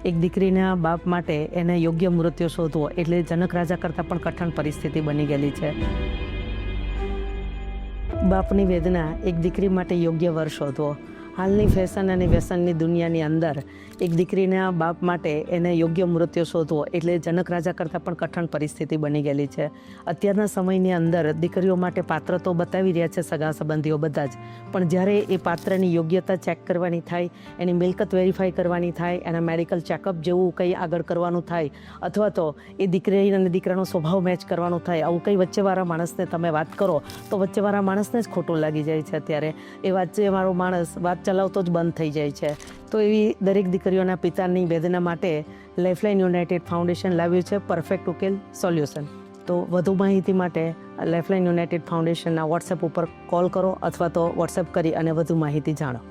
એક દીકરીના બાપ માટે એને યોગ્ય મૃત્યુ શોધવો એટલે જનક રાજા કરતાં પણ કઠણ પરિસ્થિતિ બની ગયેલી છે. બાપની વેદના, એક દીકરી માટે યોગ્ય વર શોધવો. હાલની ફેશન અને વ્યસનની દુનિયાની અંદર એક દીકરીના બાપ માટે એને યોગ્ય મૃત્યુ શોધવો એટલે જનક રાજા કરતાં પણ કઠણ પરિસ્થિતિ બની ગયેલી છે. અત્યારના સમયની અંદર દીકરીઓ માટે પાત્ર તો બતાવી રહ્યા છે સગા સંબંધીઓ બધા જ, પણ જ્યારે એ પાત્રની યોગ્યતા ચેક કરવાની થાય, એની મિલકત વેરીફાઈ કરવાની થાય, એના મેડિકલ ચેકઅપ જેવું કંઈ આગળ કરવાનું થાય, અથવા તો એ દીકરી અને દીકરાનો સ્વભાવ મેચ કરવાનું થાય, આવું કંઈ વચ્ચેવાળા માણસને તમે વાત કરો તો વચ્ચેવાળા માણસને જ ખોટું લાગી જાય છે. અત્યારે એ વચ્ચેવાળો માણસ વાત ચલાવતો જ બંધ થઈ જાય છે. તો એવી દરેક દીકરીઓના પિતાની વેદના માટે લાઇફલાઇન યુનાઇટેડ ફાઉન્ડેશન લાવ્યું છે પરફેક્ટ ઉકેલ સોલ્યુશન. તો વધુ માહિતી માટે લાઇફલાઇન યુનાઇટેડ ફાઉન્ડેશનના વોટ્સએપ ઉપર કોલ કરો અથવા તો વોટ્સએપ કરી અને વધુ માહિતી જાણો.